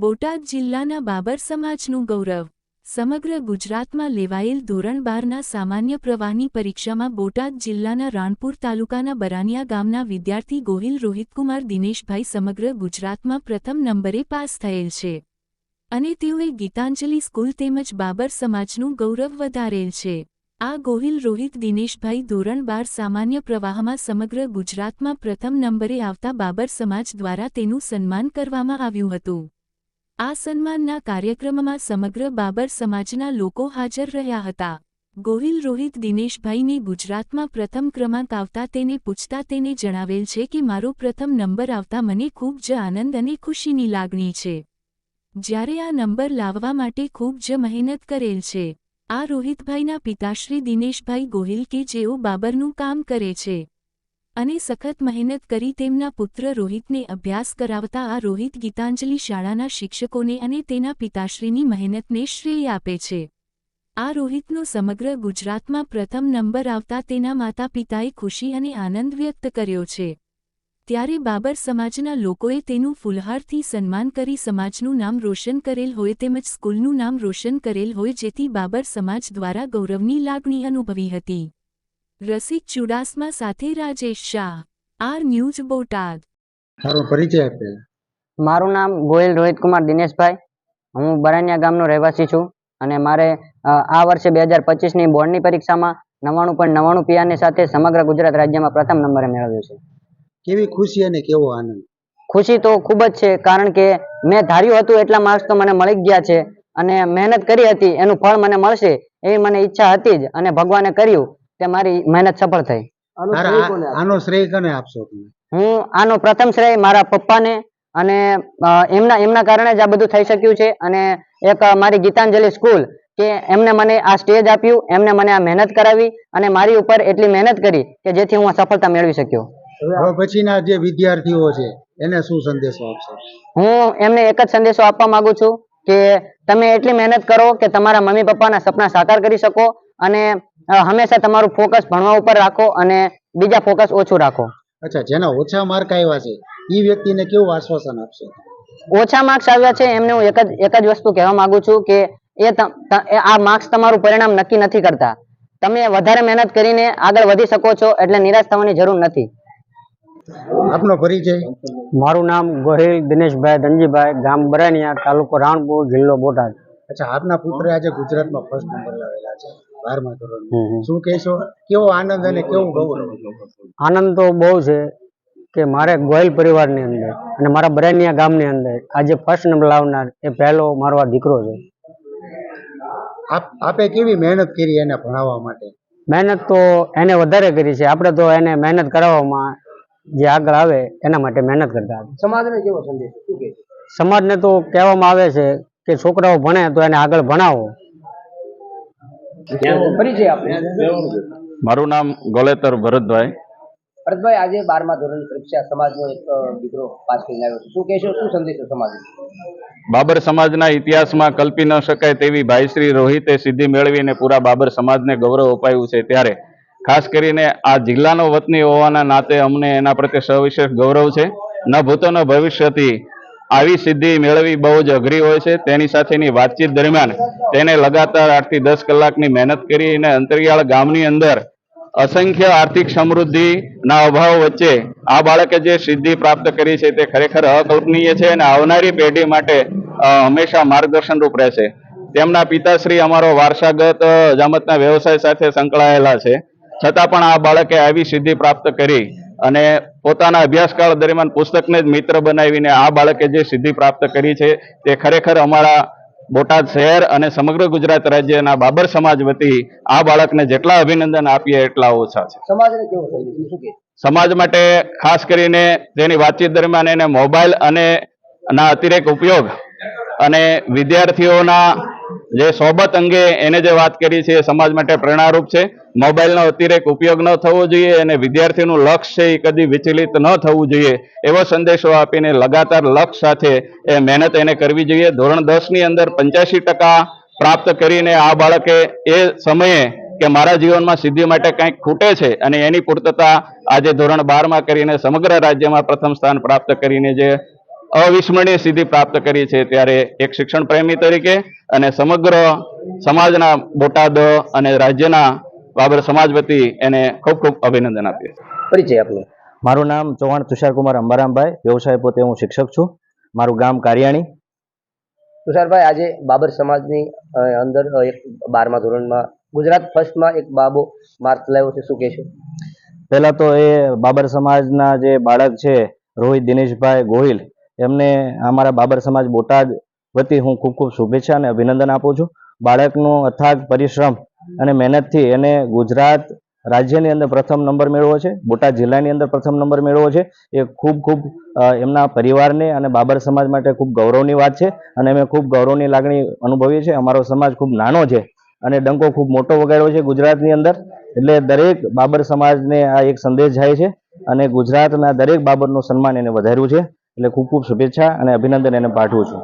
બોટાદ જિલ્લાના બાબર સમાજનું ગૌરવ. સમગ્ર ગુજરાતમાં લેવાયેલ ધોરણ 12ના સામાન્ય પ્રવાહની પરીક્ષામાં બોટાદ જિલ્લાના રાણપુર તાલુકાના બરાનિયા ગામના વિદ્યાર્થી ગોહિલ રોહિતકુમાર દિનેશભાઈ સમગ્ર ગુજરાતમાં પ્રથમ નંબરે પાસ થયેલ છે અને તેઓએ ગીતાંજલિ સ્કૂલ તેમજ બાબર સમાજનું ગૌરવ વધારેલ છે. આ ગોહિલ રોહિત દિનેશભાઈ ધોરણ 12 સામાન્ય પ્રવાહમાં સમગ્ર ગુજરાતમાં પ્રથમ નંબરે આવતા બાબર સમાજ દ્વારા તેનું સન્માન કરવામાં આવ્યું હતું. આ સન્માનના કાર્યક્રમમાં સમગ્ર બાબર સમાજના લોકો હાજર રહ્યા હતા. ગોહિલ રોહિત દિનેશભાઈને ગુજરાતમાં પ્રથમ ક્રમાંક આવતા તેને પૂછતા તેને જણાવેલ છે કે મારો પ્રથમ નંબર આવતા મને ખૂબ જ આનંદ અને ખુશીની લાગણી છે. જ્યારે આ નંબર લાવવા માટે ખૂબ જ મહેનત કરેલ છે. આ રોહિતભાઈના પિતાશ્રી દિનેશભાઈ ગોહિલ કે જેઓ બાબરનું કામ કરે છે અને સખત મહેનત કરી તેમના પુત્ર રોહિતને અભ્યાસ કરાવતા આ રોહિત ગીતાંજલિ શાળાના શિક્ષકોને અને તેના પિતાશ્રીની મહેનતને શ્રેય આપે છે. આ રોહિતનો સમગ્ર ગુજરાતમાં પ્રથમ નંબર આવતા તેના માતા પિતાએ ખુશી અને આનંદ વ્યક્ત કર્યો છે. ત્યારે બાબર સમાજના લોકોએ તેનું ફૂલહારથી સન્માન કરી સમાજનું નામ રોશન કરેલ હોય તેમજ સ્કૂલનું નામ રોશન કરેલ હોય જેથી બાબર સમાજ દ્વારા ગૌરવની લાગણી અનુભવી હતી. રસિક ચુડાસમા સાથે રાજેશ શાહ, આર ન્યૂઝ બોટાદ. તારો પરિચય આપે. મારું નામ ગોહિલ રોહિતકુમાર દિનેશભાઈ. હું બરાનિયા ગામનો રહેવાસી છું અને મારે આ વર્ષે 2025ની બોર્ડની પરીક્ષામાં 99.99 પીઆરની સાથે સમગ્ર ગુજરાત રાજ્યમાં પ્રથમ નંબરે મેળવ્યો છે. કેવી ખુશી અને કેવો આનંદ? ખુશી તો ખૂબ જ છે, કારણ કે મેં ધાર્યું હતું એટલા માર્ક્સ તો મને મળી ગયા છે અને મહેનત કરી હતી એનું ફળ મને મળશે એવી મને ઈચ્છા હતી જ અને ભગવાને કર્યું તે મારી મહેનત સફળ થઈ. આનો શ્રેય કોને આપશો તમે? હું આનો પ્રથમ શ્રેય મારા પપ્પાને અને એમના કારણે જ આ બધું થઈ શક્યું છે અને એક મારી ગીતાંજલિ સ્કૂલ કે એમને મને આ સ્ટેજ આપ્યું, એમને મને આ મહેનત કરાવી અને મારી ઉપર એટલી મહેનત કરી કે જેથી હું આ સફળતા મેળવી શક્યો. હવે પછીના જે વિદ્યાર્થીઓ છે એને શું સંદેશો આપશો? હું એમને એક જ સંદેશો આપવા માંગુ છું કે તમે એટલી મહેનત કરો કે તમારા મમ્મી પપ્પાના સપના સાકાર કરી શકો અને હંમેશા તમારું ફોકસ ભણવા ઉપર રાખો અને બીજા ફોકસ ઓછું રાખો. અચ્છા, જેના ઓછા માર્ક આવ્યા છે એ વ્યક્તિને કેવું આશ્વાસન આપશો? ઓછા માર્ક્સ આવ્યા છે એમને હું એક જ વસ્તુ કહેવા માંગુ છું કે આ માર્ક્સ તમારું પરિણામ નક્કી નથી કરતા. તમે વધારે મહેનત કરીને આગળ વધી શકો છો એટલે નિરાશ થવાની જરૂર નથી. આપનો પરિચય? મારું નામ ગોહિલ દિનેશભાઈ ધનજીભાઈ, ગામ બરાનિયા, તાલુકો રાણપુર, જિલ્લો બોટાદ. અચ્છા, આપના પુત્રે આજે ગુજરાતમાં ફર્સ્ટ નંબર લાવેલા છે 12મા ધોરણમાં. શું કહેશો? કેવો આનંદ અને કેવું ગૌરવ? આનંદ તો બહુ છે કે મારે ગોહિલ પરિવારની અંદર અને મારા બરાનિયા ગામની અંદર આજે ફર્સ્ટ નંબર લાવનાર એ પહેલો મારો આ દીકરો છે. આપે કેવી મહેનત કરી એને ભણાવવા માટે? મહેનત તો એને વધારે કરી છે. આપણે તો એને મહેનત કરાવવામાં જે આગળ આવે એના માટે મહેનત કરતા. સમાજને કેવો સંદેશ શું કહે? સમાજને તો કહેવામાં આવે છે કે છોકરાઓ ભણે તો એને આગળ ભણાવો. મારું નામ ગોલેતર ભરતભાઈ. ભરતભાઈ, આજે 12મા ધોરણની પરીક્ષા સમાજનો એક દીકરો પાસ કરીને આવ્યો છે, શું કહેશો, શું સંદેશો સમાજ? બાબર સમાજના ઇતિહાસમાં કલ્પી ન શકાય તેવી ભાઈશ્રી રોહિતે સિદ્ધિ મેળવીને પૂરા બાબર સમાજને ગૌરવ અપાયું છે. ત્યારે ખાસ કરીને આ જિલ્લાનો વતની હોવાના નાતે અમને એના પ્રત્યે સવિશેષ ગૌરવ છે. ન ભૂતો ન ભવિષ્યથી આવી સિદ્ધિ મેળવી બહુ જ અઘરી હોય છે. તેની સાથેની વાતચીત દરમિયાન તેને લગાતાર 8 થી 10 કલાકની મહેનત કરીને અંતરિયાળ ગામની અંદર અસંખ્ય આર્થિક સમૃદ્ધિના અભાવ વચ્ચે આ બાળકે જે સિદ્ધિ પ્રાપ્ત કરી છે તે ખરેખર અકલ્પનીય છે અને આવનારી પેઢી માટે હંમેશા માર્ગદર્શનરૂપ રહેશે. તેમના પિતાશ્રી અમારો વારસાગત હજામતના વ્યવસાય સાથે સંકળાયેલા છે, છતાં પણ આ બાળકે આવી સિદ્ધિ પ્રાપ્ત કરી અને પોતાના અભ્યાસકાળ દરમિયાન પુસ્તકને જ મિત્ર બનાવીને આ બાળકે જે સિદ્ધિ પ્રાપ્ત કરી છે તે ખરેખર અમારા બોટાદ શહેર અને સમગ્ર ગુજરાત રાજ્યના બાબર સમાજ વતી આ બાળકને જેટલા અભિનંદન આપીએ એટલા ઓછા છે. સમાજને કેવો સંદેશ શું કહે? સમાજ માટે ખાસ કરીને તેની વાતચીત દરમિયાન એને મોબાઈલ અને ના અતિરેક ઉપયોગ અને વિદ્યાર્થીઓના જે સોબત અંગે એને જે વાત કરી છે એ સમાજ માટે પ્રેરણારૂપ છે. મોબાઈલનો અતિરેક ઉપયોગ ન થવો જોઈએ અને વિદ્યાર્થીનું લક્ષ્ય છે એ કદી વિચલિત ન થવું જોઈએ એવો સંદેશો આપીને લગાતાર લક્ષ્ય સાથે એ મહેનત એને કરવી જોઈએ. ધોરણ 10ની અંદર 85% પ્રાપ્ત કરીને આ બાળકે એ સમયે કે મારા જીવનમાં સિદ્ધિ માટે કંઈક ખૂટે છે અને એની પૂર્તતા આજે ધોરણ 12માં કરીને સમગ્ર રાજ્યમાં પ્રથમ સ્થાન પ્રાપ્ત કરીને જે અવિસ્મરણીય સિદ્ધિ પ્રાપ્ત કરી છે, ત્યારે એક શિક્ષણ પ્રેમી તરીકે અને સમગ્ર સમાજના બોટાદ અને રાજ્યના બાબર સમાજ વતી એને ખૂબ ખૂબ અભિનંદન આપીએ છીએ. પરિચય આપનો. મારું નામ ચૌહાણ તુષારકુમાર અંબારામભાઈ, વ્યવસાય પોતે હું શિક્ષક છું. મારું ગામ કારિયાણી. તુષારભાઈ, આજે બાબર સમાજની અંદર એક 12મા ધોરણમાં ગુજરાત ફર્સ્ટમાં એક બાબો માર્ક લાવ્યો છે, શું કહેશો? પહેલા તો એ બાબર સમાજના જે બાળક છે રોહિત દિનેશભાઈ ગોહિલ, એમને અમારા બાબર સમાજ બોટાદ વતી હું ખૂબ ખૂબ શુભેચ્છા અને અભિનંદન આપું છું. બાળકનું અથાગ પરિશ્રમ અને મહેનતથી એને ગુજરાત રાજ્યની અંદર પ્રથમ નંબર મેળવ્યો છે, બોટાદ જિલ્લાની અંદર પ્રથમ નંબર મેળવ્યો છે. એ ખૂબ ખૂબ એમના પરિવારને અને બાબર સમાજ માટે ખૂબ ગૌરવની વાત છે અને અમે ખૂબ ગૌરવની લાગણી અનુભવીએ છીએ. અમારો સમાજ ખૂબ નાનો છે અને ડંકો ખૂબ મોટો વગાડ્યો છે ગુજરાતની અંદર, એટલે દરેક બાબર સમાજને આ એક સંદેશ જાય છે અને ગુજરાતના દરેક બાબરનું સન્માન એને વધાર્યું છે. એટલે ખૂબ ખૂબ શુભેચ્છા અને અભિનંદન એને પાઠવું છું.